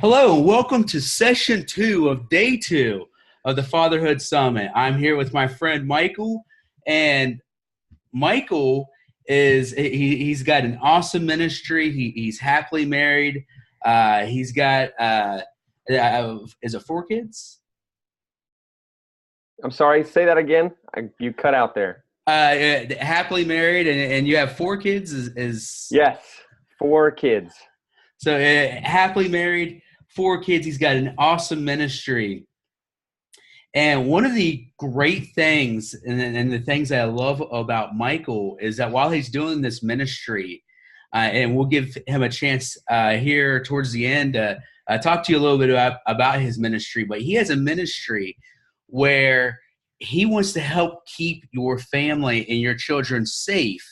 Hello, and welcome to session 2 of day 2 of the Fatherhood Summit. I'm here with my friend Michael, and Michael he's got an awesome ministry. He's happily married. He's got is it 4 kids? I'm sorry, say that again. You cut out there. Happily married, and you have 4 kids. Is Yes, 4 kids. So happily married, 4 kids. He's got an awesome ministry. And one of the great things and the things that I love about Michael is that while he's doing this ministry, and we'll give him a chance here towards the end to talk to you a little bit about his ministry, but he has a ministry where he wants to help keep your family and your children safe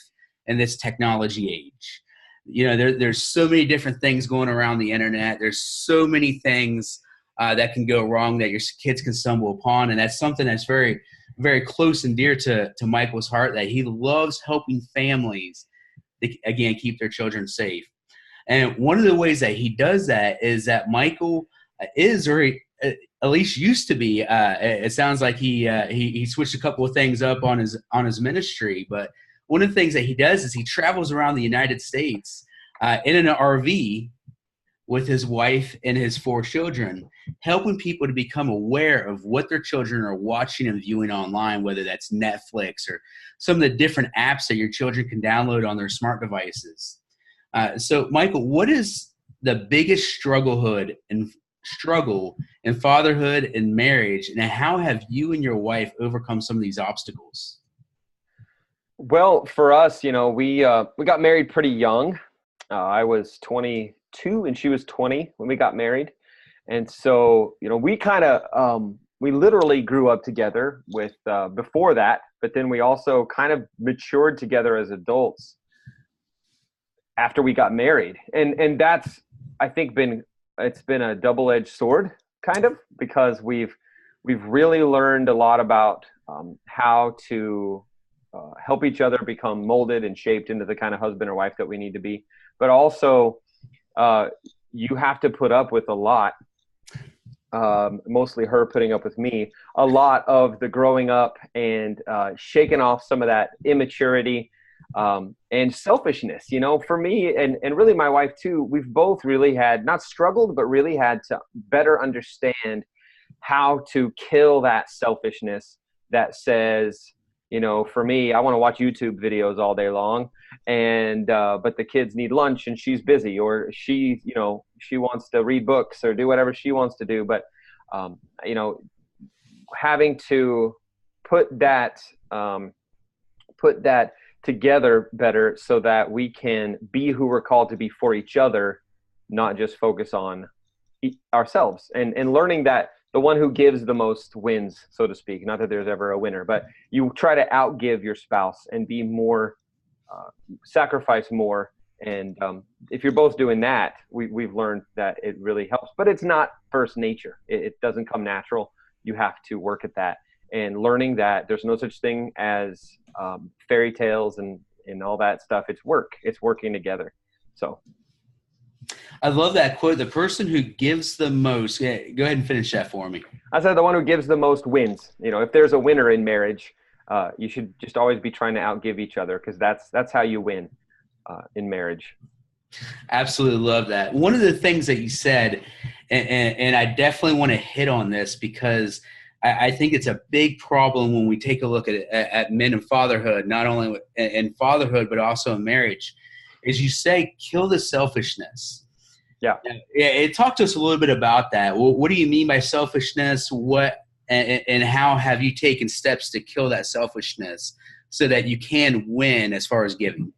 in this technology age. You know, there's so many different things going around the internet. There's so many things that can go wrong that your kids can stumble upon. And that's something that's very, very close and dear to Michael's heart, that he loves helping families, again, keep their children safe. And one of the ways that he does that is that Michael is, or at least used to be, it sounds like he switched a couple of things up on his ministry. But one of the things that he does is he travels around the United States in an RV with his wife and his 4 children, helping people to become aware of what their children are watching and viewing online, whether that's Netflix or some of the different apps that your children can download on their smart devices. So, Michael, what is the biggest struggle in fatherhood and marriage, and how have you and your wife overcome some of these obstacles? Well, for us, we got married pretty young. I was 22 and she was 20 when we got married. And so, we literally grew up together with before that, but then we also kind of matured together as adults after we got married. And that's, I think, it's been a double-edged sword, kind of, because we've really learned a lot about how to help each other become molded and shaped into the kind of husband or wife that we need to be. But also, you have to put up with a lot, mostly her putting up with me, a lot of the growing up and shaking off some of that immaturity and selfishness. For me and really my wife too, we've both really had, not struggled, but really had to better understand how to kill that selfishness that says, for me, I want to watch YouTube videos all day long, and but the kids need lunch and she's busy, or she wants to read books or do whatever she wants to do. But having to put that together better so that we can be who we're called to be for each other, not just focus on ourselves, and learning that the one who gives the most wins, so to speak. Not that there's ever a winner, but you try to outgive your spouse and be more, sacrifice more. And if you're both doing that, we've learned that it really helps. But it's not first nature. It doesn't come natural. You have to work at that. And learning that there's no such thing as fairy tales and all that stuff. It's work. It's working together. So. I love that quote. The person who gives the most. Yeah, go ahead and finish that for me. I said the one who gives the most wins. If there's a winner in marriage, you should just always be trying to outgive each other, because that's how you win in marriage. Absolutely love that. One of the things that you said, and I definitely want to hit on this, because I think it's a big problem when we take a look at men and fatherhood, not only in fatherhood, but also in marriage, is you say, kill the selfishness. Yeah. Talk to us a little bit about that. What do you mean by selfishness? And how have you taken steps to kill that selfishness so that you can win as far as giving?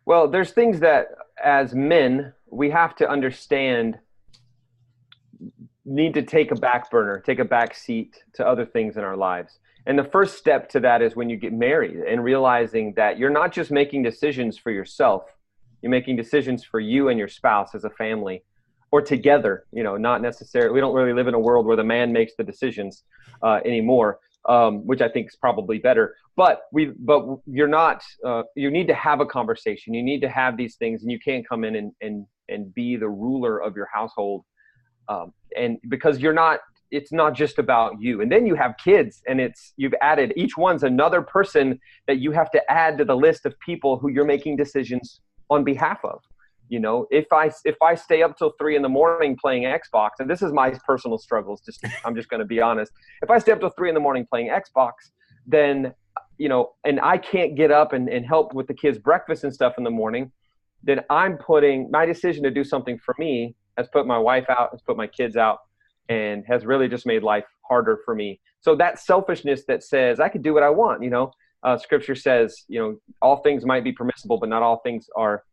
Well, there's things that as men, we have to understand, need to take a back burner, take a back seat to other things in our lives. And the first step to that is when you get married and realizing that you're not just making decisions for yourself. You're making decisions for you and your spouse as a family, or together, not necessarily. We don't really live in a world where the man makes the decisions anymore, which I think is probably better. But you're not, you need to have a conversation. You need to have these things, and you can't come in and be the ruler of your household And because it's not just about you. And then you have kids, and you've added, each one's another person that you have to add to the list of people who you're making decisions on behalf of. If I stay up till 3 a.m. playing Xbox, and this is my personal struggles, I'm just going to be honest. If I stay up till 3 a.m. playing Xbox, then, and I can't get up and help with the kids' breakfast and stuff in the morning, then I'm putting my decision to do something for me has put my wife out, has put my kids out, and has really just made life harder for me. So that selfishness that says I could do what I want, scripture says, all things might be permissible, but not all things are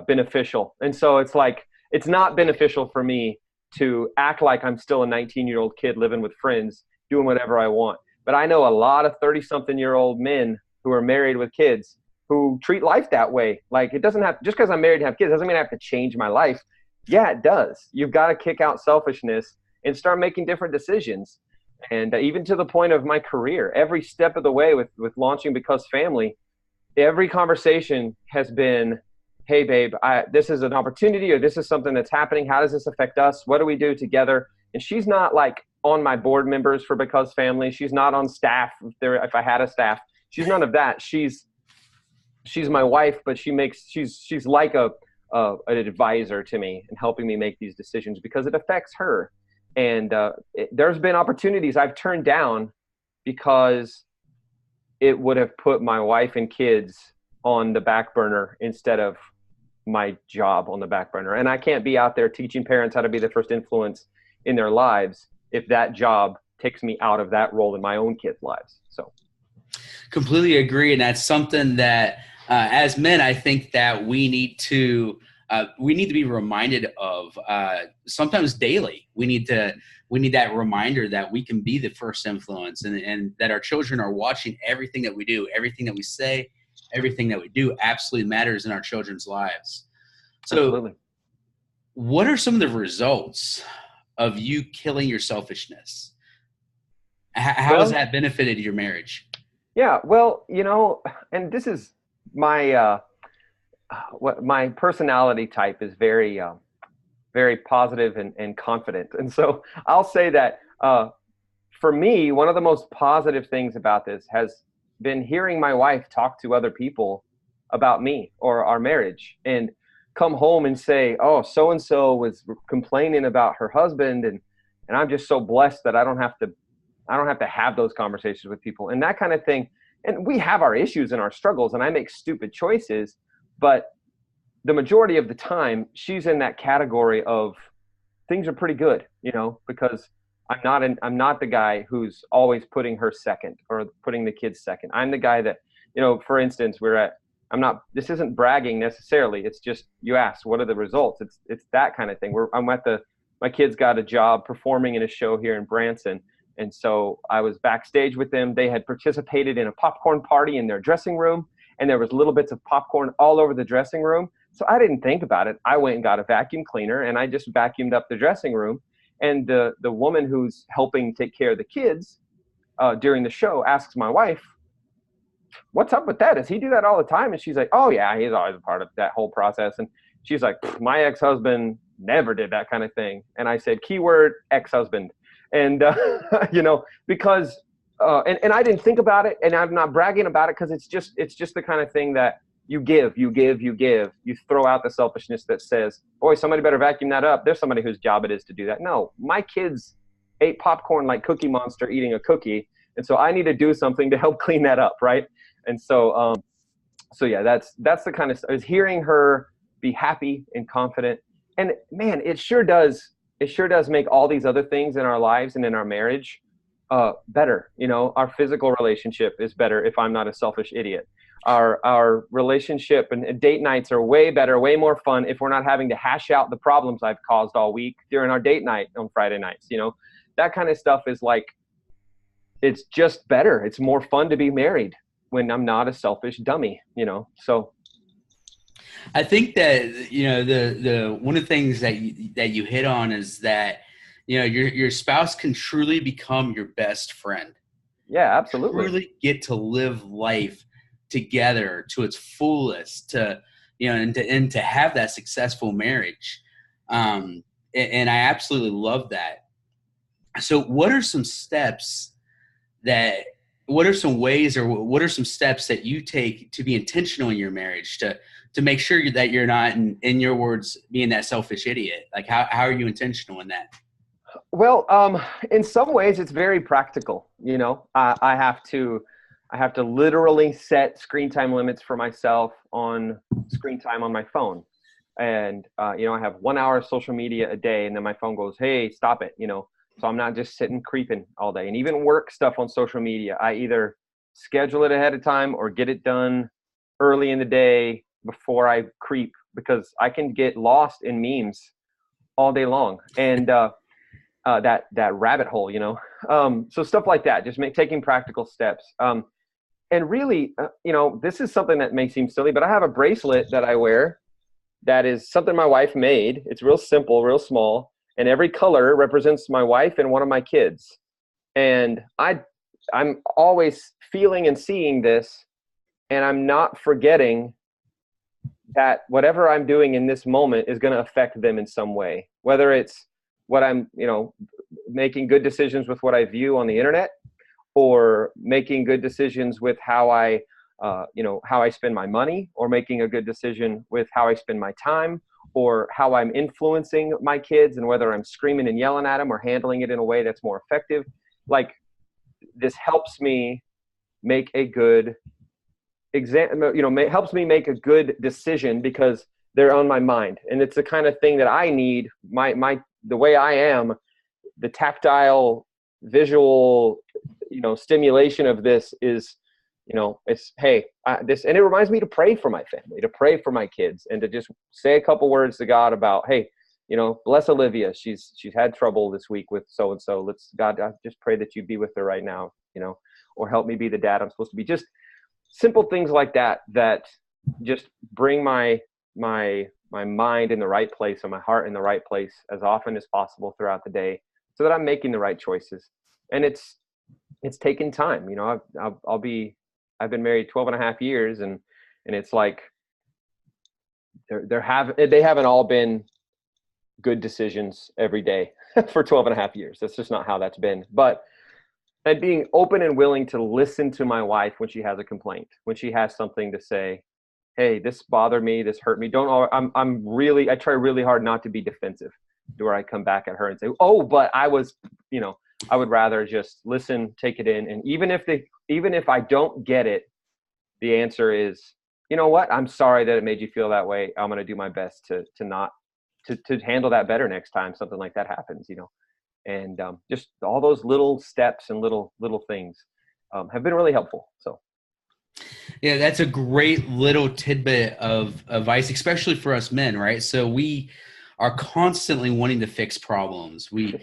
beneficial. And so it's like, it's not beneficial for me to act like I'm still a 19-year-old kid living with friends, doing whatever I want. But I know a lot of 30-something-year-old men who are married with kids who treat life that way. Like, it doesn't have, just because I'm married and have kids doesn't mean I have to change my life. Yeah, it does. You've got to kick out selfishness and start making different decisions. And even to the point of my career, every step of the way with launching Because Family, every conversation has been, hey, babe, this is an opportunity, or this is something that's happening. How does this affect us? What do we do together? And she's not like on my board members for Because Family. She's not on staff if I had a staff. She's none of that. She's my wife, but she's like an advisor to me and helping me make these decisions because it affects her. And there's been opportunities I've turned down because it would have put my wife and kids on the back burner instead of my job on the back burner. And I can't be out there teaching parents how to be the first influence in their lives if that job takes me out of that role in my own kids' lives. So completely agree. And that's something that as men, I think that we need to be reminded of sometimes daily. We need that reminder that we can be the first influence, and that our children are watching everything that we do, everything that we say, everything that we do absolutely matters in our children's lives. So absolutely. What are some of the results of you killing your selfishness? How has that benefited your marriage? Yeah, well, and this is my my personality type is very, very positive and confident. And so I'll say that for me, one of the most positive things about this has been hearing my wife talk to other people about me or our marriage, and come home and say, oh, so-and-so was complaining about her husband. And I'm just so blessed that I don't have to have those conversations with people and that kind of thing. And we have our issues and our struggles, and I make stupid choices, but the majority of the time she's in that category of things are pretty good, because I'm not the guy who's always putting her second or putting the kids second. I'm the guy that, for instance, this isn't bragging necessarily. It's just, you asked, what are the results? It's that kind of thing. My kids got a job performing in a show here in Branson. And so I was backstage with them. They had participated in a popcorn party in their dressing room, and there was little bits of popcorn all over the dressing room. So I didn't think about it. I went and got a vacuum cleaner, and I just vacuumed up the dressing room. And the woman who's helping take care of the kids during the show asks my wife, what's up with that? Does he do that all the time? And she's like, oh yeah, he's always a part of that whole process. And she's like, my ex-husband never did that kind of thing. And I said, keyword ex-husband. And, because, and I didn't think about it, and I'm not bragging about it, because it's just the kind of thing that you give, you throw out the selfishness that says, boy, somebody better vacuum that up. There's somebody whose job it is to do that. No, my kids ate popcorn like Cookie Monster eating a cookie. And so I need to do something to help clean that up. Right. And so, yeah, that's the kind of stuff, is hearing her be happy and confident. And man, it sure does make all these other things in our lives and in our marriage better. Our physical relationship is better if I'm not a selfish idiot. Our relationship and date nights are way better, way more fun if we're not having to hash out the problems I've caused all week during our date night on Friday nights. That kind of stuff is like, it's just better. It's more fun to be married when I'm not a selfish dummy, so. I think that, the one of the things that you hit on is that, your spouse can truly become your best friend. Yeah, absolutely. Truly get to live life together to its fullest, and to have that successful marriage. and I absolutely love that. So what are some steps that what are some ways or what are some steps that you take to be intentional in your marriage to make sure that you're not in your words being that selfish idiot? Like how are you intentional in that? Well, in some ways, it's very practical. You know, I have to literally set screen time limits for myself on screen time on my phone, and you know, I have 1 hour of social media a day, and then my phone goes, "Hey, stop it!" You know, so I'm not just sitting creeping all day. And even work stuff on social media, I either schedule it ahead of time or get it done early in the day before I creep, because I can get lost in memes all day long. And that rabbit hole, you know. So stuff like that, just taking practical steps. And really, you know, this is something that may seem silly, but I have a bracelet that I wear that is something my wife made. It's real simple, real small, and every color represents my wife and one of my kids. And I'm always feeling and seeing this, and I'm not forgetting that whatever I'm doing in this moment is going to affect them in some way, whether it's what I'm, you know, making good decisions with what I view on the internet, or making good decisions with how I, you know, how I spend my money, or making a good decision with how I spend my time, or how I'm influencing my kids, and whether I'm screaming and yelling at them or handling it in a way that's more effective. Like, this helps me make a good you know, helps me make a good decision because they're on my mind. And it's the kind of thing that I need. The way I am, the tactile, visual, you know, stimulation of this is, you know, it's, hey, this, and it reminds me to pray for my family, to pray for my kids, and to just say a couple words to God about, hey, you know, bless Olivia. She's had trouble this week with so-and-so. God, I just pray that you be with her right now, you know, or help me be the dad I'm supposed to be. Just simple things like that, that just bring my mind in the right place, and my heart in the right place as often as possible throughout the day, so that I'm making the right choices. And it's taken time. You know, I've been married 12 and a half years, and it's like they haven't all been good decisions every day for 12 and a half years. That's just not how that's been. But and being open and willing to listen to my wife when she has a complaint, when she has something to say, hey, this bothered me, this hurt me. I try really hard not to be defensive, to where I come back at her and say, oh, but I was, you know, I would rather just listen, take it in. And even if I don't get it, the answer is, you know what, I'm sorry that it made you feel that way. I'm going to do my best to handle that better next time something like that happens, you know. And just all those little steps and little things have been really helpful. So, yeah, that's a great little tidbit of advice, especially for us men, right? So we are constantly wanting to fix problems. We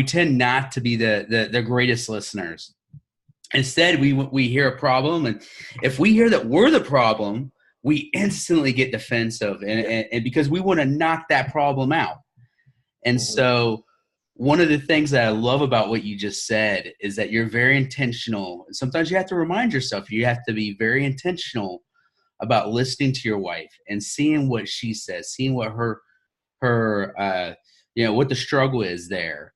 tend not to be the greatest listeners. Instead, we hear a problem, and if we hear that we're the problem, we instantly get defensive, and because we want to knock that problem out. And so one of the things that I love about what you just said is that you're very intentional. Sometimes you have to remind yourself, you have to be very intentional about listening to your wife and seeing what she says, seeing what her you know, what the struggle is there.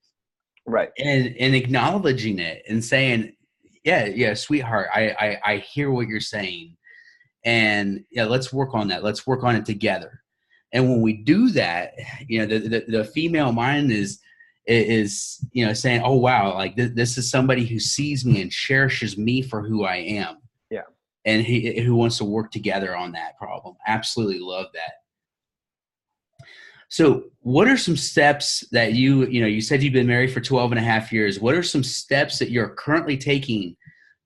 right. And acknowledging it and saying, yeah, sweetheart, I hear what you're saying. And yeah, let's work on that. Let's work on it together. And when we do that, you know, the female mind is, you know, saying, oh, wow, like this is somebody who sees me and cherishes me for who I am. Yeah. And who wants to work together on that problem. Absolutely love that. So what are some steps that you said you've been married for 12 and a half years. What are some steps that you're currently taking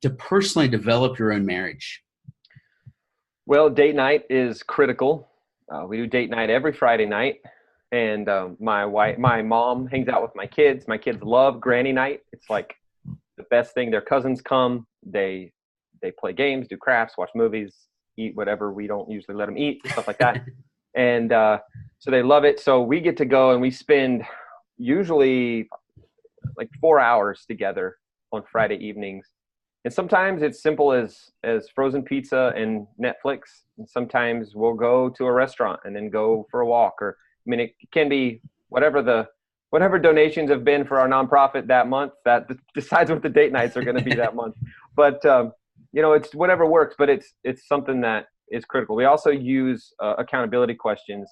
to personally develop your own marriage? Well, date night is critical. We do date night every Friday night. And my mom hangs out with my kids. My kids love granny night. It's like the best thing. Their cousins come. They play games, do crafts, watch movies, eat whatever we don't usually let them eat, stuff like that. And so they love it. So we get to go and we spend usually like 4 hours together on Friday evenings. And sometimes it's simple as frozen pizza and Netflix. And sometimes we'll go to a restaurant and then go for a walk. Or, I mean, it can be whatever donations have been for our nonprofit that month, that decides what the date nights are going to be that month. But it's whatever works, but it's something that is critical. We also use accountability questions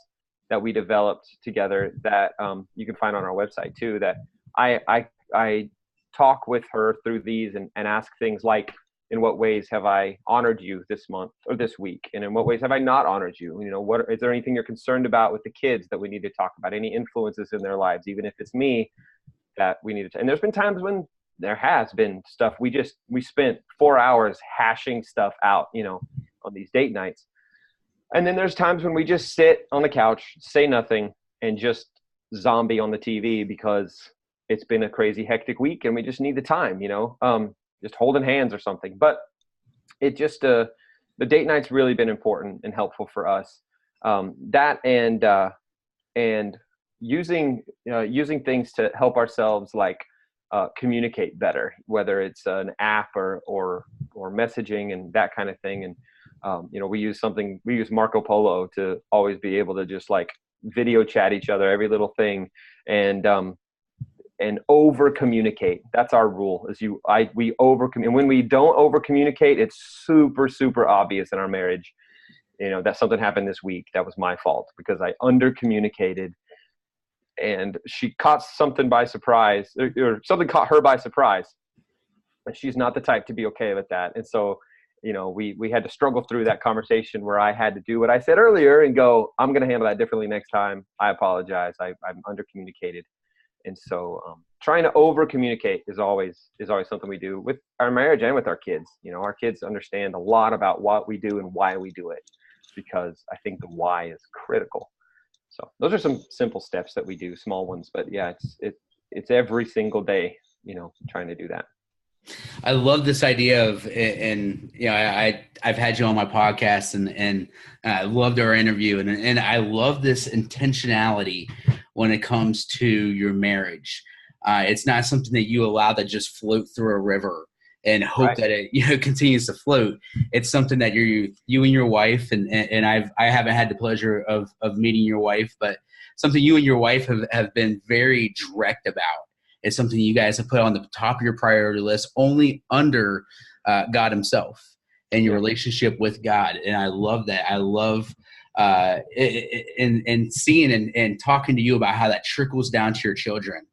that we developed together that you can find on our website too, that I talk with her through these and ask things like, in what ways have I honored you this month or this week? And in what ways have I not honored you? What is there anything you're concerned about with the kids that we need to talk about? Any influences in their lives, even if it's me, that we need to. And there's been times when there has been stuff we spent 4 hours hashing stuff out, on these date nights. And then there's times when we just sit on the couch, say nothing, and just zombie on the TV because it's been a crazy, hectic week and we just need the time, just holding hands or something. But it just, the date night's really been important and helpful for us. That and using things to help ourselves, like communicate better, whether it's an app or messaging and that kind of thing. And we use Marco Polo to always be able to just like video chat each other, every little thing, and over communicate. That's our rule. We over, and when we don't over communicate, it's super, super obvious in our marriage. That something happened this week. That was my fault because I under communicated, and she caught something by surprise, or something caught her by surprise. And she's not the type to be okay with that. And so, we had to struggle through that conversation where I had to do what I said earlier and go, I'm going to handle that differently next time. I apologize. I'm under communicated. And so trying to over communicate is always something we do with our marriage and with our kids. Our kids understand a lot about what we do and why we do it, because I think the why is critical. So those are some simple steps that we do, small ones, but yeah, it's every single day, trying to do that. I love this idea of, and I've had you on my podcast, and I loved our interview, and I love this intentionality when it comes to your marriage. It's not something that you allow that just float through a river and hope that it continues to float. It's something that you and your wife, and I haven't had the pleasure of meeting your wife, but something you and your wife have been very direct about. It's something you guys have put on the top of your priority list, only under God himself and your relationship with God. And I love that. I love and seeing and talking to you about how that trickles down to your children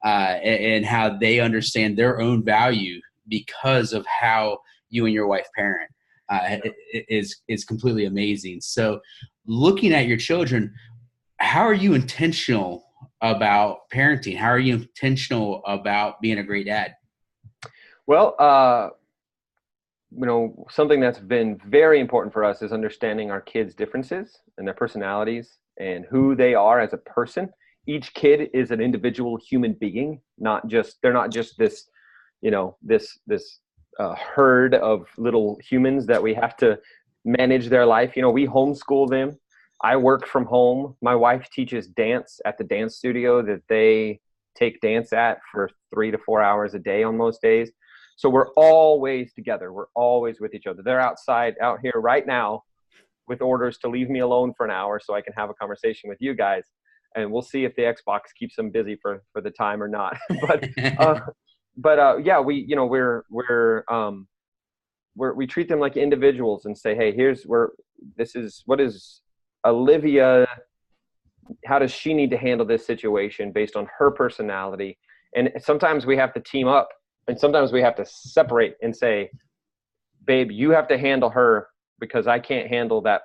and how they understand their own value because of how you and your wife parent is completely amazing. So looking at your children, how are you intentional about parenting? How are you intentional about being a great dad? Well, something that's been very important for us is understanding our kids' differences and their personalities and who they are as a person. Each kid is an individual human being, they're not just this, this herd of little humans that we have to manage their life. We homeschool them. I work from home. My wife teaches dance at the dance studio that they take dance at for 3 to 4 hours a day on most days. So we're always together. We're always with each other. They're out here right now with orders to leave me alone for an hour so I can have a conversation with you guys. And we'll see if the Xbox keeps them busy for the time or not. But yeah, we treat them like individuals and say, hey, what is Olivia, how does she need to handle this situation based on her personality? And sometimes we have to team up, and sometimes we have to separate and say, babe, you have to handle her because I can't handle that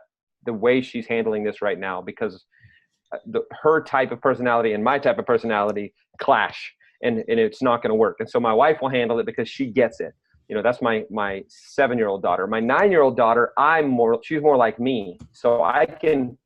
the way she's handling this right now, because her type of personality and my type of personality clash, and it's not going to work. And so my wife will handle it because she gets it. That's my 7-year-old daughter. My 9-year-old daughter, she's more like me. So I can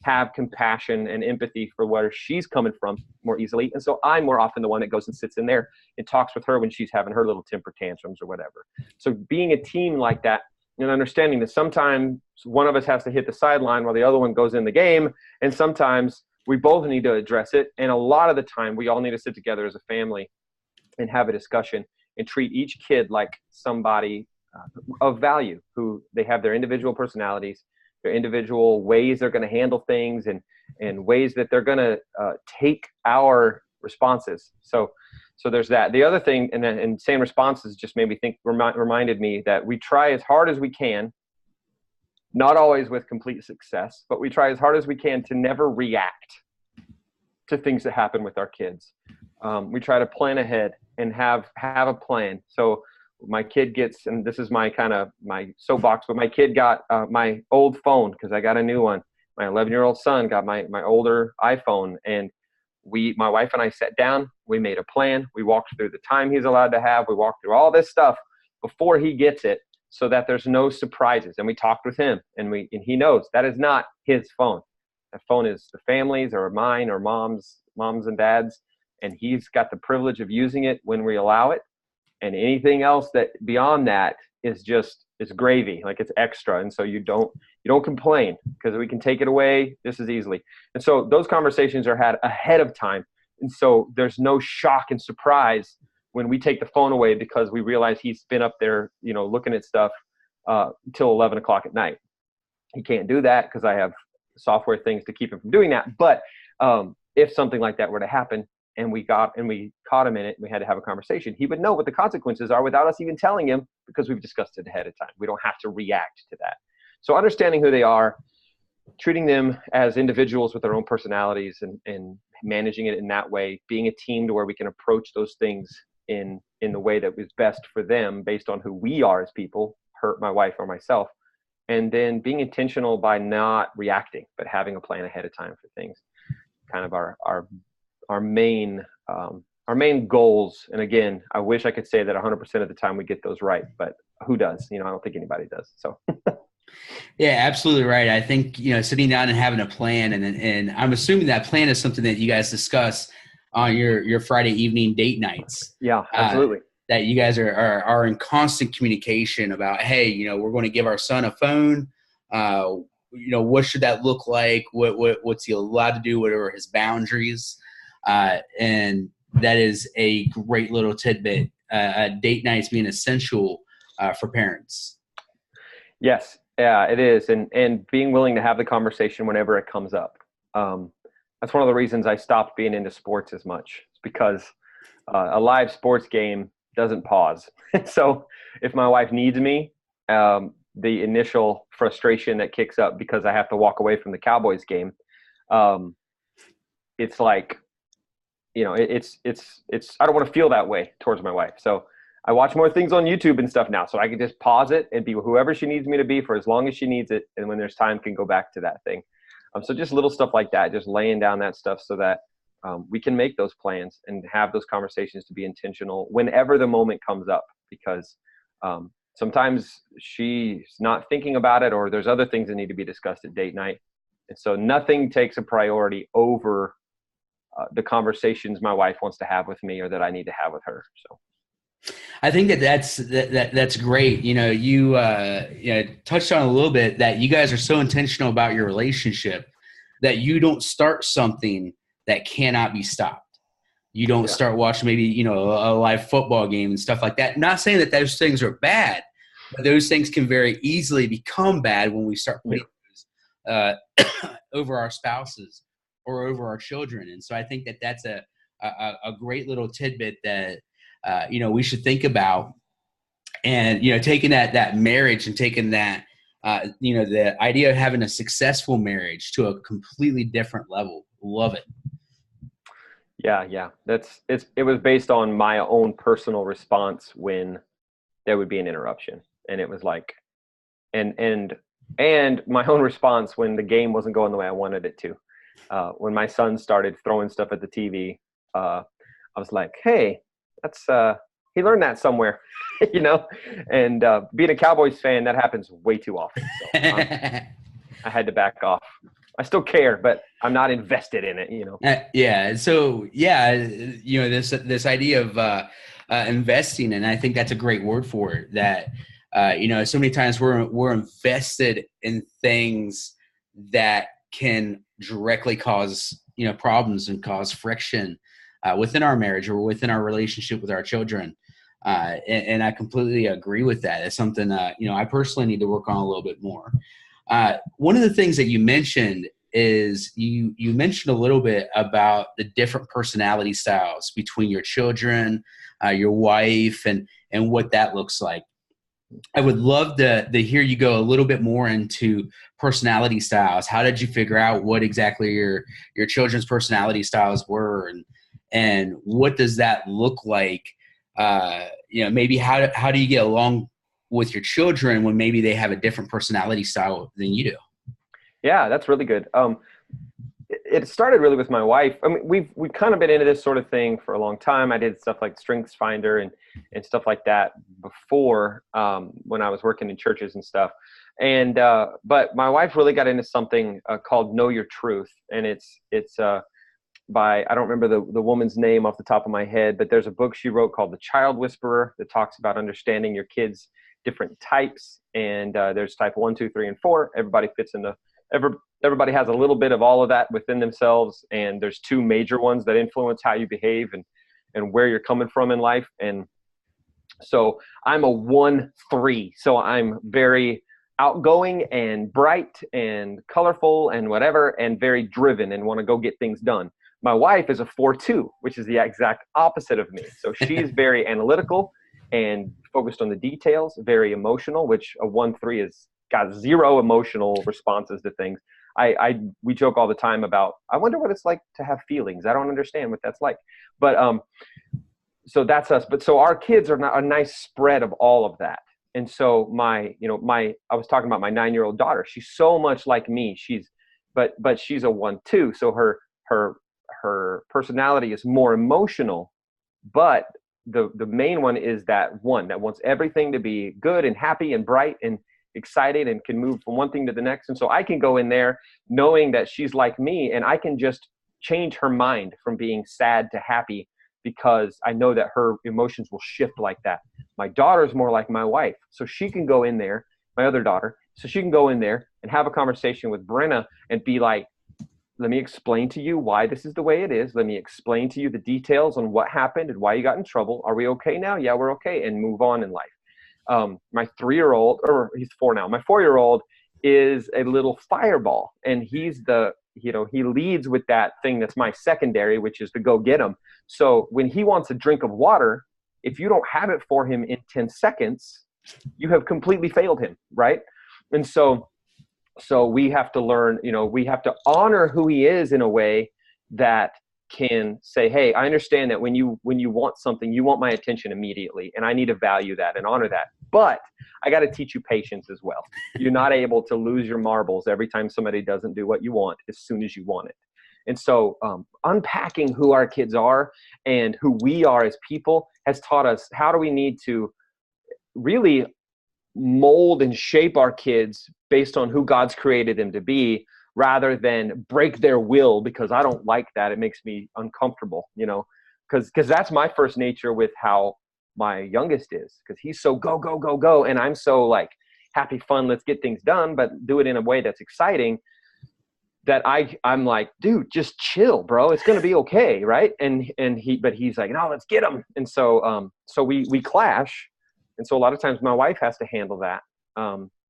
have compassion and empathy for where she's coming from more easily. And so I'm more often the one that goes and sits in there and talks with her when she's having her little temper tantrums or whatever. So being a team like that and understanding that sometimes one of us has to hit the sideline while the other one goes in the game. And sometimes we both need to address it. And a lot of the time we all need to sit together as a family and have a discussion and treat each kid like somebody of value, who they have their individual personalities, their individual ways they're going to handle things, and ways that they're going to take our responses. So there's that. The other thing, and saying responses just made me think, reminded me that we try as hard as we can, not always with complete success, but we try as hard as we can to never react to things that happen with our kids. We try to plan ahead and have a plan. So my kid gets, and this is my soapbox, but my kid got my old phone because I got a new one. My 11-year-old son got my older iPhone, and my wife and I sat down, we made a plan. We walked through the time he's allowed to have. We walked through all this stuff before he gets it so that there's no surprises. And we talked with him, and he knows that is not his phone. That phone is the family's, or mine, or mom's and dad's. And he's got the privilege of using it when we allow it. And anything else that beyond that is it's gravy, like it's extra. And so you don't complain, because we can take it away just as easily. And so those conversations are had ahead of time. And so there's no shock and surprise when we take the phone away because we realize he's been up there, looking at stuff till 11 o'clock at night. He can't do that because I have software things to keep him from doing that. But if something like that were to happen, and we caught him in it, we had to have a conversation, he would know what the consequences are without us even telling him, because we've discussed it ahead of time. We don't have to react to that. So understanding who they are, treating them as individuals with their own personalities, and managing it in that way, being a team to where we can approach those things in the way that is best for them based on who we are as people, my wife or myself, and then being intentional by not reacting, but having a plan ahead of time for things. Kind of our main goals. And again, I wish I could say that 100% of the time we get those right, but who does? I don't think anybody does. So. Yeah, absolutely right. I think, sitting down and having a plan, and I'm assuming that plan is something that you guys discuss on your Friday evening date nights. Yeah, absolutely. That you guys are in constant communication about, hey, we're going to give our son a phone. What should that look like? What's he allowed to do? What are his boundaries? And that is a great little tidbit. Date nights being essential for parents. Yes, yeah, it is. And being willing to have the conversation whenever it comes up. That's one of the reasons I stopped being into sports as much. It's because a live sports game doesn't pause. So if my wife needs me, the initial frustration that kicks up because I have to walk away from the Cowboys game, it's like, it's I don't want to feel that way towards my wife. So I watch more things on YouTube and stuff now, so I can just pause it and be whoever she needs me to be for as long as she needs it. And when there's time, can go back to that thing. So just little stuff like that, just laying down that stuff so that we can make those plans and have those conversations to be intentional whenever the moment comes up, because sometimes she's not thinking about it, or there's other things that need to be discussed at date night. And so nothing takes a priority over the conversations my wife wants to have with me or that I need to have with her. So I think that's great. You touched on a little bit that you guys are so intentional about your relationship that you don't start something that cannot be stopped. You don't start watching maybe, a live football game and stuff like that. Not saying that those things are bad, but those things can very easily become bad when we start putting those over our spouses or over our children. And so I think that that's a great little tidbit that, we should think about. And, taking that marriage and taking that, the idea of having a successful marriage to a completely different level. Love it. Yeah. It was based on my own personal response when there would be an interruption. And it was like, and my own response when the game wasn't going the way I wanted it to. When my son started throwing stuff at the TV, I was like, hey, that's, he learned that somewhere, and being a Cowboys fan, that happens way too often. So I had to back off. I still care, but I'm not invested in it, Yeah. So this idea of investing, and I think that's a great word for it, that, so many times we're invested in things that can directly cause, problems and cause friction within our marriage or within our relationship with our children. And I completely agree with that. It's something that, I personally need to work on a little bit more. One of the things that you mentioned is you mentioned a little bit about the different personality styles between your children, your wife, and what that looks like. I would love to hear you go a little bit more into personality styles. How did you figure out what exactly your children's personality styles were, and what does that look like? Maybe how do you get along with your children when maybe they have a different personality style than you do? Yeah, that's really good. It started really with my wife. I mean, we've kind of been into this sort of thing for a long time. I did stuff like Strengths Finder and stuff like that before, when I was working in churches and stuff. And but my wife really got into something called Know Your Truth, and it's by, I don't remember the woman's name off the top of my head, but there's a book she wrote called The Child Whisperer that talks about understanding your kids' different types. And there's type 1, 2, 3, and 4. Everybody fits into everybody has a little bit of all of that within themselves. And there's 2 major ones that influence how you behave and where you're coming from in life. And so I'm a 1-3. So I'm very outgoing and bright and colorful and whatever, and very driven and want to go get things done. My wife is a 4-2, which is the exact opposite of me. So she's very analytical and focused on the details, very emotional, which a 1-3 is got 0 emotional responses to things. We joke all the time about, I wonder what it's like to have feelings. I don't understand what that's like. But so that's us. But so our kids are not a nice spread of all of that. And so I was talking about my 9-year-old daughter. She's so much like me. But she's a 1-2. So her personality is more emotional, but the main one is that one that wants everything to be good and happy and bright and excited and can move from one thing to the next. And so I can go in there knowing that she's like me, and I can just change her mind from being sad to happy because I know that her emotions will shift like that. My daughter's more like my wife. So she can go in there, my other daughter, so she can go in there and have a conversation with Brenna and be like, let me explain to you why this is the way it is. Let me explain to you the details on what happened and why you got in trouble. Are we okay now? Yeah, we're okay. And move on in life. My 3-year-old, or he's 4 now, my 4-year-old is a little fireball. And he's he leads with that thing that's my secondary, which is to go get him. So when he wants a drink of water, if you don't have it for him in 10 seconds, you have completely failed him, right? And so we have to learn, we have to honor who he is in a way that can say, hey, I understand that when you want something, you want my attention immediately, and I need to value that and honor that. But I got to teach you patience as well. You're not able to lose your marbles every time somebody doesn't do what you want as soon as you want it. And so unpacking who our kids are and who we are as people has taught us how do we need to really mold and shape our kids based on who God's created them to be, rather than break their will because I don't like that. It makes me uncomfortable, because that's my first nature with how my youngest is, because he's so go, go, go, go. And I'm so like happy, fun, let's get things done, but do it in a way that's exciting, that I'm like, dude, just chill, bro. It's going to be okay. Right. But he's like, no, let's get him. And so we clash. And so a lot of times my wife has to handle that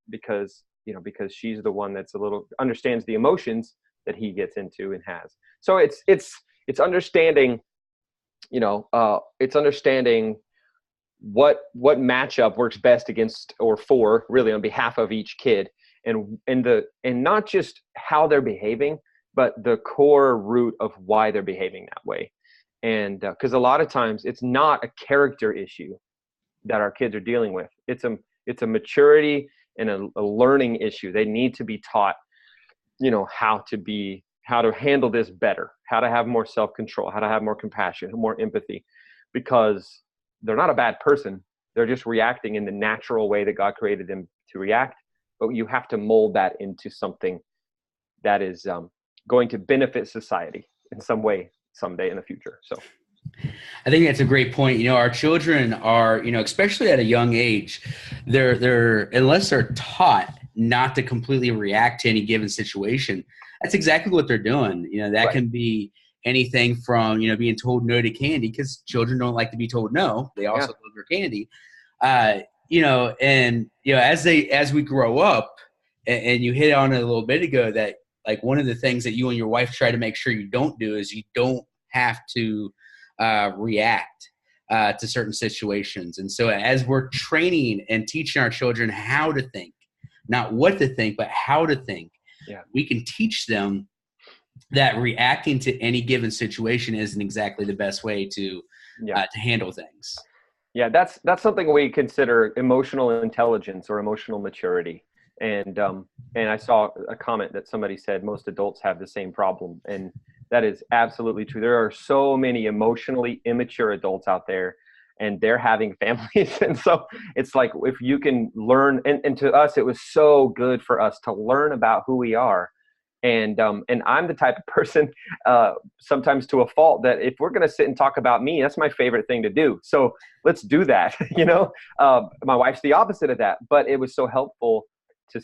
because she's the one that's understands the emotions that he gets into and has. So it's understanding, it's understanding what matchup works best against or for really on behalf of each kid, and not just how they're behaving, but the core root of why they're behaving that way. And because a lot of times it's not a character issue that our kids are dealing with. It's a maturity and a learning issue. They need to be taught, how to handle this better, how to have more self-control, how to have more compassion, more empathy, because they're not a bad person. They're just reacting in the natural way that God created them to react. But you have to mold that into something that is going to benefit society in some way someday in the future. So I think that's a great point. Our children are, especially at a young age, they're unless they're taught not to completely react to any given situation, that's exactly what they're doing. That right. can be anything from, being told no to candy, because children don't like to be told no. They also love their candy. As we grow up and you hit on it a little bit ago that like one of the things that you and your wife try to make sure you don't do is you don't have to react to certain situations. And so as we're training and teaching our children how to think, not what to think, but how to think, we can teach them that reacting to any given situation isn't exactly the best way to handle things. Yeah, that's something we consider emotional intelligence or emotional maturity. And I saw a comment that somebody said most adults have the same problem, and that is absolutely true. There are so many emotionally immature adults out there, and they're having families. And so it's like, if you can learn, and to us, it was so good for us to learn about who we are. And I'm the type of person, sometimes to a fault, that if we're going to sit and talk about me, that's my favorite thing to do. So let's do that. My wife's the opposite of that, but it was so helpful.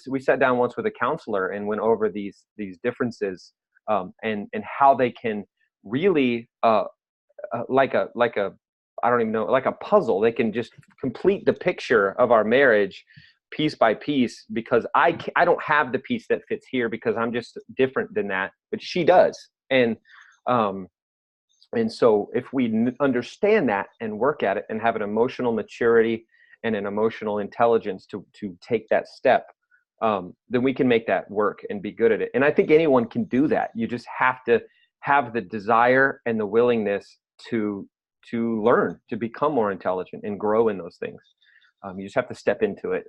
We sat down once with a counselor and went over these differences, and how they can really, like a I don't even know, like a puzzle. They can just complete the picture of our marriage piece by piece, because I don't have the piece that fits here because I'm just different than that, but she does. And so if we understand that and work at it and have an emotional maturity and an emotional intelligence to take that step, then we can make that work and be good at it. And I think anyone can do that. You just have to have the desire and the willingness to learn, to become more intelligent and grow in those things. You just have to step into it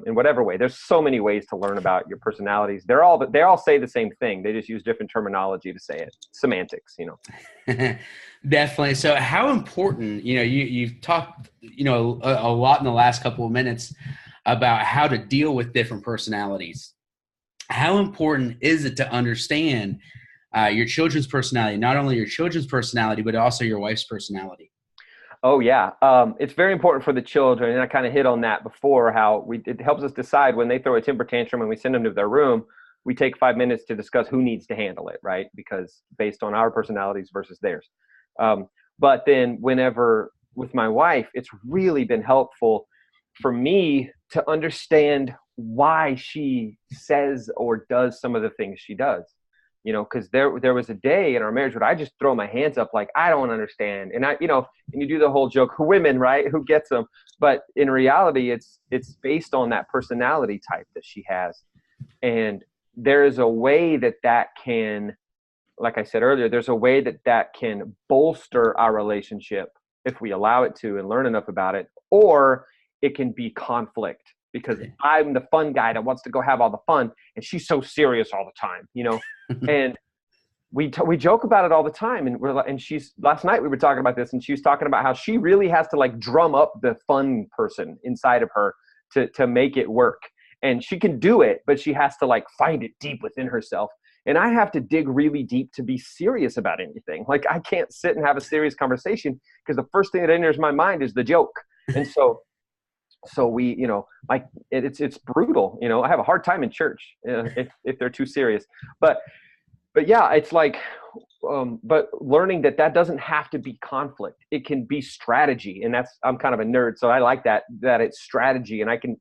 in whatever way. There's so many ways to learn about your personalities. They all say the same thing. They just use different terminology to say it. Semantics, Definitely. So how important, you've talked, a lot in the last couple of minutes about how to deal with different personalities. How important is it to understand your children's personality, not only your children's personality, but also your wife's personality? Oh, yeah. It's very important for the children. And I kind of hit on that before, how it helps us decide when they throw a temper tantrum and we send them to their room, we take 5 minutes to discuss who needs to handle it, right? Because based on our personalities versus theirs. But then whenever with my wife, it's really been helpful for me to understand why she says or does some of the things she does. Because there was a day in our marriage where I just throw my hands up like, I don't understand. And and you do the whole joke, women, right? Who gets them? But in reality, it's based on that personality type that she has. And there is a way that can, like I said earlier, there's a way that can bolster our relationship if we allow it to and learn enough about it, or it can be conflict. Because I'm the fun guy that wants to go have all the fun, and she's so serious all the time, and we joke about it all the time. And last night we were talking about this, and she was talking about how she really has to like drum up the fun person inside of her to make it work. And she can do it, but she has to like find it deep within herself. And I have to dig really deep to be serious about anything. Like I can't sit and have a serious conversation because the first thing that enters my mind is the joke. And so we, it's brutal. I have a hard time in church if they're too serious. But yeah, it's like, but learning that doesn't have to be conflict. It can be strategy, and I'm kind of a nerd, so I like that it's strategy, and I can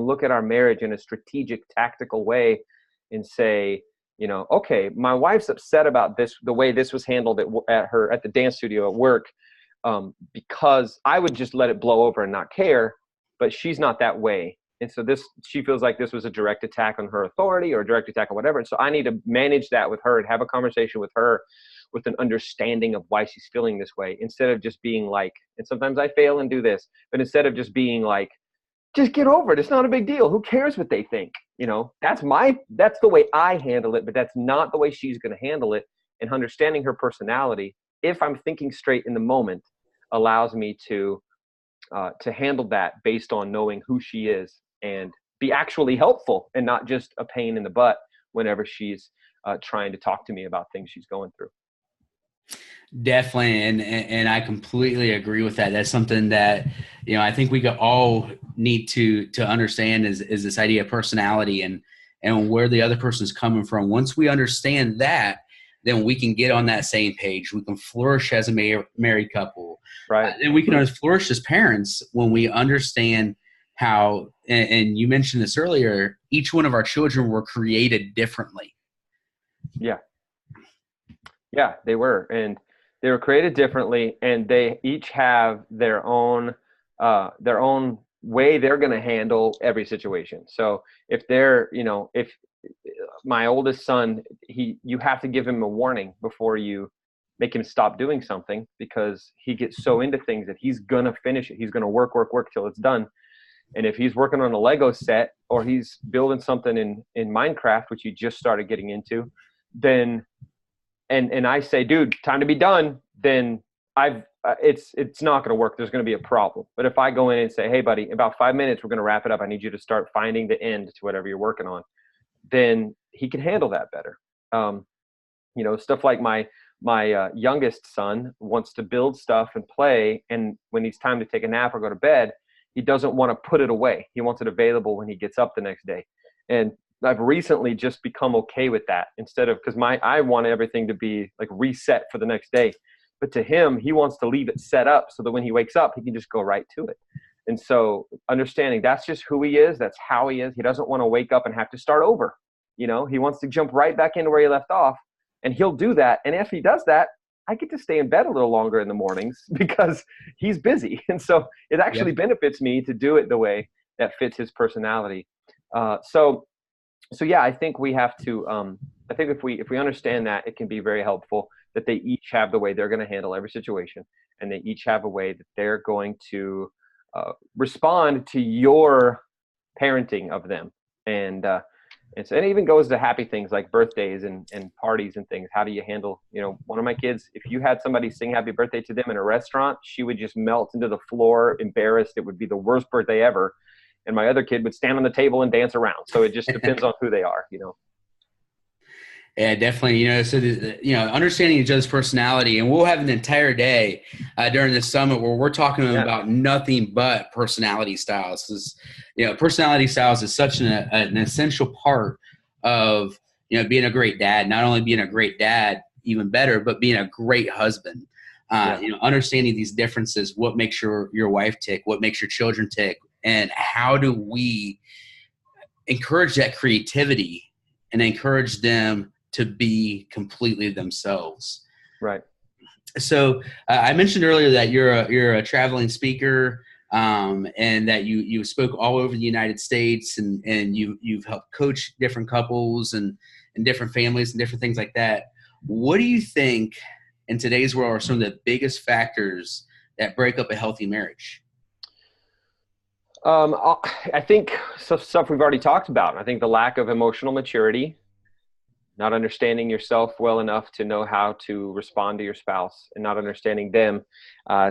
look at our marriage in a strategic, tactical way, and say, okay, my wife's upset about this, the way this was handled at the dance studio at work, because I would just let it blow over and not care. But she's not that way. And so she feels like this was a direct attack on her authority or a direct attack on whatever. And so I need to manage that with her and have a conversation with her with an understanding of why she's feeling this way, instead of just being like, and sometimes I fail and do this, but instead of just being like, just get over it. It's not a big deal. Who cares what they think? That's the way I handle it, but that's not the way she's going to handle it. And understanding her personality, if I'm thinking straight in the moment, allows me to handle that based on knowing who she is and be actually helpful and not just a pain in the butt whenever she's trying to talk to me about things she's going through. Definitely. And I completely agree with that. That's something that, I think we all need to understand is this idea of personality and where the other person's coming from. Once we understand that, then we can get on that same page. We can flourish as a married couple. Right. And we can flourish as parents when we understand how, and you mentioned this earlier, each one of our children were created differently. Yeah. Yeah, they were. And they were created differently, and they each have their own way they're going to handle every situation. So if they're, if my oldest son, you have to give him a warning before you make him stop doing something, because he gets so into things that he's going to finish it. He's going to work till it's done. And if he's working on a Lego set, or he's building something in Minecraft, which he just started getting into, then and I say, dude, time to be done, then it's not going to work. There's going to be a problem. But if I go in and say, hey, buddy, in about 5 minutes, we're going to wrap it up. I need you to start finding the end to whatever you're working on. Then he can handle that better. Stuff like my youngest son wants to build stuff and play. And when it's time to take a nap or go to bed, he doesn't want to put it away. He wants it available when he gets up the next day. And I've recently just become okay with that, instead of, because I want everything to be like reset for the next day. But to him, he wants to leave it set up so that when he wakes up, he can just go right to it. And so understanding that's just who he is, that's how he is. He doesn't want to wake up and have to start over. He wants to jump right back into where he left off, and he'll do that. And if he does that, I get to stay in bed a little longer in the mornings because he's busy. And so it actually benefits me to do it the way that fits his personality. So yeah, I think we have to, I think if we understand that, it can be very helpful that they each have the way they're going to handle every situation, and they each have a way that they're going to respond to your parenting of them. And so it even goes to happy things like birthdays and parties and things. How do you handle, one of my kids, if you had somebody sing happy birthday to them in a restaurant, she would just melt into the floor, embarrassed. It would be the worst birthday ever. And my other kid would stand on the table and dance around. So it just depends on who they are, Yeah, definitely. So, understanding each other's personality, and we'll have an entire day during this summit where we're talking about nothing but personality styles. Because, personality styles is such an essential part of, being a great dad. Not only being a great dad, even better, but being a great husband. Understanding these differences, what makes your wife tick, what makes your children tick, and how do we encourage that creativity and encourage them to be completely themselves. Right. So I mentioned earlier that you're a traveling speaker, and that you spoke all over the United States, and you've helped coach different couples and different families and different things like that. What do you think in today's world are some of the biggest factors that break up a healthy marriage? I think stuff we've already talked about. I think the lack of emotional maturity, not understanding yourself well enough to know how to respond to your spouse, and not understanding them.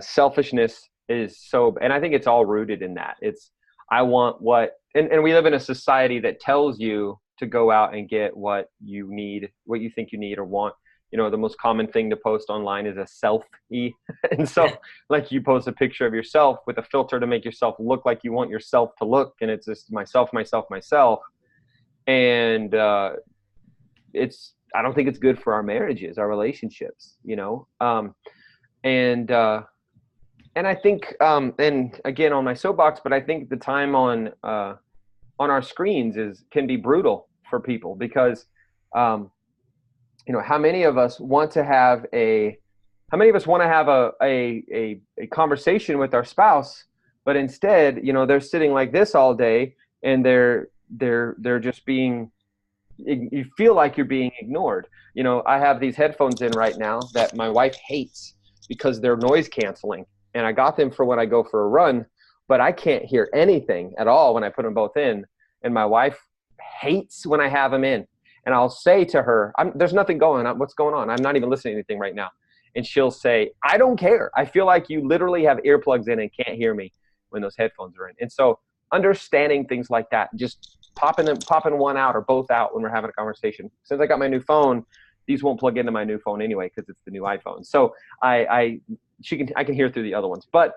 Selfishness is and I think it's all rooted in that. I want what, and we live in a society that tells you to go out and get what you need, what you think you need or want. The most common thing to post online is a selfie. And so like you post a picture of yourself with a filter to make yourself look like you want yourself to look. And it's just myself. And I don't think it's good for our marriages, our relationships, and I think, and again, on my soapbox, but I think the time on our screens can be brutal for people, because, how many of us want to have a conversation with our spouse, but instead, they're sitting like this all day, and they're just being, you feel like you're being ignored. I have these headphones in right now that my wife hates because they're noise canceling, and I got them for when I go for a run, but I can't hear anything at all when I put them both in. And my wife hates when I have them in. And I'll say to her, there's nothing going on. What's going on? I'm not even listening to anything right now. And she'll say, I don't care. I feel like you literally have earplugs in and can't hear me when those headphones are in. And so understanding things like that, just popping one out or both out when we're having a conversation. Since I got my new phone, these won't plug into my new phone anyway, because it's the new iPhone. So I can hear through the other ones. But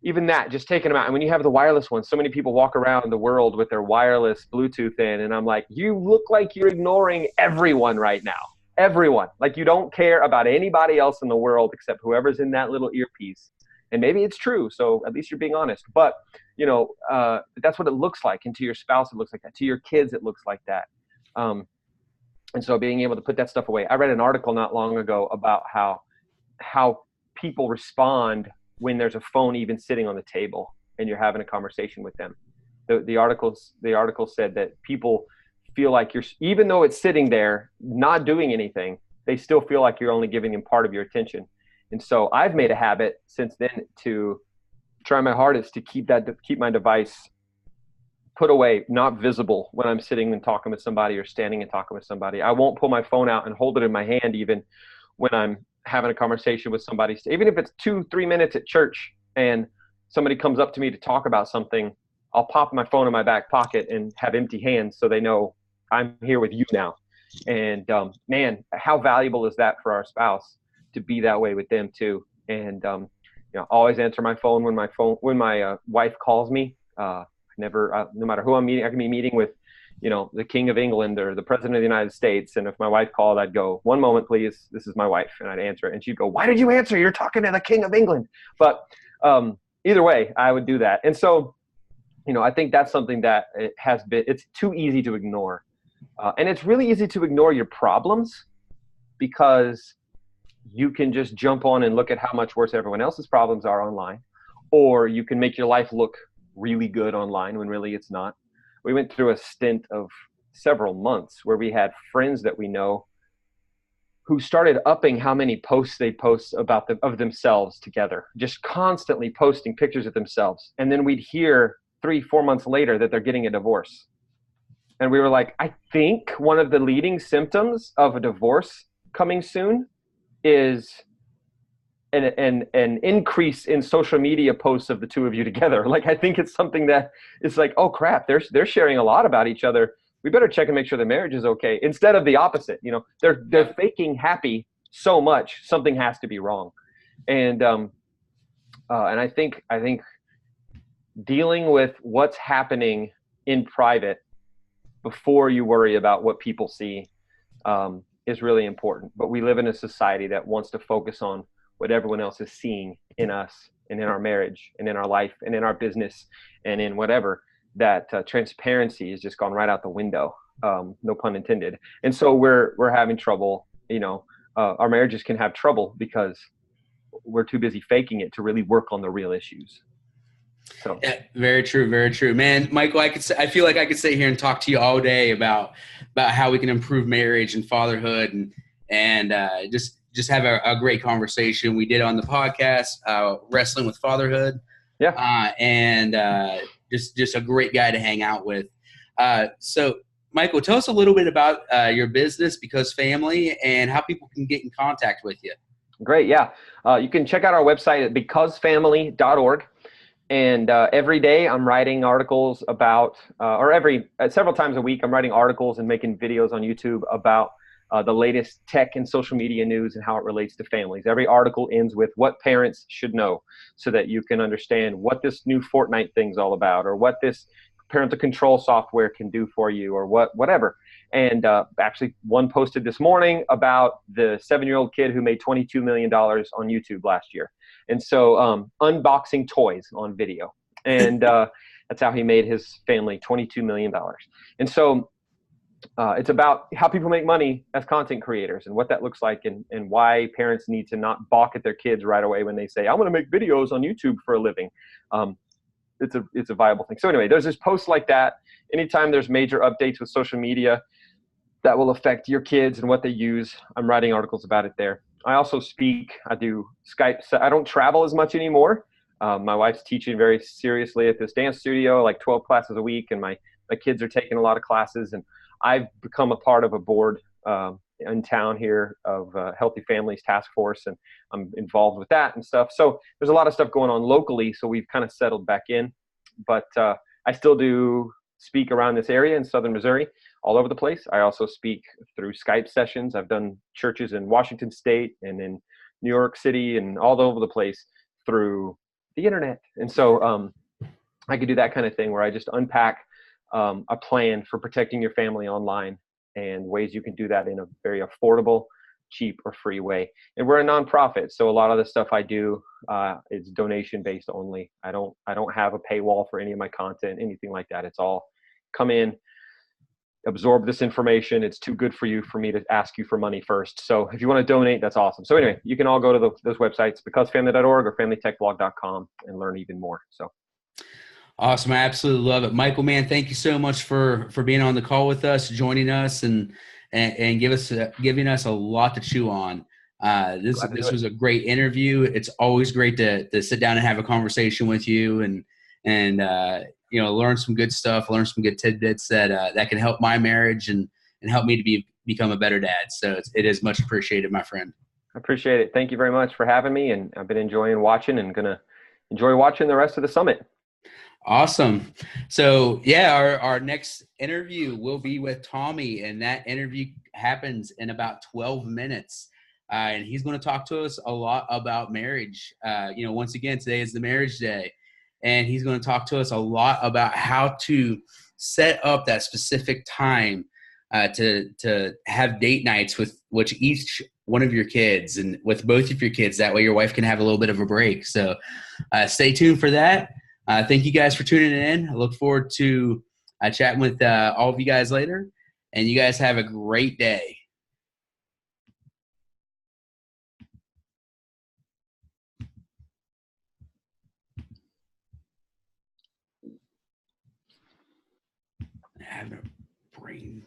even that, just taking them out. And when you have the wireless ones, so many people walk around the world with their wireless Bluetooth in, and I'm like, you look like you're ignoring everyone right now. Everyone. Like you don't care about anybody else in the world except whoever's in that little earpiece. And maybe it's true. So at least you're being honest. But, that's what it looks like. And to your spouse, it looks like that. To your kids, it looks like that. And so being able to put that stuff away. I read an article not long ago about how people respond when there's a phone even sitting on the table and you're having a conversation with them. The article said that people feel like even though it's sitting there not doing anything, they still feel like you're only giving them part of your attention. And so I've made a habit since then to try my hardest to keep my device put away, not visible when I'm sitting and talking with somebody or standing and talking with somebody. I won't pull my phone out and hold it in my hand even when I'm having a conversation with somebody. Even if it's 2-3 minutes at church and somebody comes up to me to talk about something, I'll pop my phone in my back pocket and have empty hands so they know I'm here with you now. And man, how valuable is that for our spouse to be that way with them too? And always answer my phone when my wife calls me. No matter who I'm meeting, I can be meeting with, the King of England or the President of the United States. And if my wife called, I'd go, "One moment, please. This is my wife." And I'd answer it. And she'd go, "Why did you answer? You're talking to the King of England." But either way, I would do that. And so, I think that's something that it's too easy to ignore. And it's really easy to ignore your problems because you can just jump on and look at how much worse everyone else's problems are online. Or you can make your life look really good online when really it's not. We went through a stint of several months where we had friends that we know who started upping how many posts they post of themselves together, just constantly posting pictures of themselves. And then we'd hear 3-4 months later that they're getting a divorce. And we were like, I think one of the leading symptoms of a divorce coming soon is an increase in social media posts of the two of you together. Like, I think it's something that is like, oh crap, they're sharing a lot about each other. We better check and make sure the marriage is okay. Instead of the opposite, they're faking happy so much, something has to be wrong. And I think dealing with what's happening in private before you worry about what people see is really important. But we live in a society that wants to focus on what everyone else is seeing in us and in our marriage and in our life and in our business and in whatever, that transparency has just gone right out the window, no pun intended. And so we're having trouble, our marriages can have trouble because we're too busy faking it to really work on the real issues. So yeah, very true, very true, man. Michael, I feel like I could sit here and talk to you all day about how we can improve marriage and fatherhood and just have a great conversation. We did on the podcast, Wrestling with Fatherhood. Yeah. Just a great guy to hang out with. So Michael, tell us a little bit about your business, Because Family, and how people can get in contact with you. Great. Yeah. You can check out our website at becausefamily.org. And every day I'm writing articles about, several times a week, I'm writing articles and making videos on YouTube about the latest tech and social media news and how it relates to families. Every article ends with what parents should know so that you can understand what this new Fortnite thing's all about, or what this parental control software can do for you, or whatever. And actually one posted this morning about the 7-year-old kid who made $22 million on YouTube last year. And so unboxing toys on video. And that's how he made his family $22 million. And so it's about how people make money as content creators and what that looks like, and why parents need to not balk at their kids right away when they say, "I want to make videos on YouTube for a living." It's a viable thing. So anyway, there's this post like that. Anytime there's major updates with social media that will affect your kids and what they use, I'm writing articles about it there. I also speak. I do Skype. So I don't travel as much anymore. My wife's teaching very seriously at this dance studio, like 12 classes a week, and my kids are taking a lot of classes. And I've become a part of a board in town here of Healthy Families Task Force, and I'm involved with that and stuff. So there's a lot of stuff going on locally, so we've kind of settled back in. But I still do speak around this area in southern Missouri, all over the place. I also speak through Skype sessions. I've done churches in Washington State and in New York City and all over the place through the internet. And so I could do that kind of thing where I just unpack a plan for protecting your family online and ways you can do that in a very affordable, cheap or free way. And we're a nonprofit, so a lot of the stuff I do is donation based only. I don't have a paywall for any of my content, anything like that. It's all come in, absorb this information. It's too good for me to ask you for money first. So if you want to donate, that's awesome. So anyway, you can all go to those websites, becausefamily.org or familytechblog.com, and learn even more. So Awesome. I absolutely love it. Michael, man, thank you so much for being on the call with us, joining us, and giving us a lot to chew on. This was a great interview. It's always great to sit down and have a conversation with you and learn some good stuff, learn some good tidbits that can help my marriage and help me to become a better dad. So it is much appreciated, my friend. I appreciate it. Thank you very much for having me, and I've been enjoying watching and gonna enjoy watching the rest of the summit. Awesome. So yeah, our next interview will be with Tommy, and that interview happens in about 12 minutes. And he's going to talk to us a lot about marriage. Once again, today is the marriage day, and he's going to talk to us a lot about how to set up that specific time to have date nights with each one of your kids and with both of your kids. That way your wife can have a little bit of a break. So stay tuned for that. Thank you guys for tuning in. I look forward to chatting with all of you guys later. And you guys have a great day. I have no brain.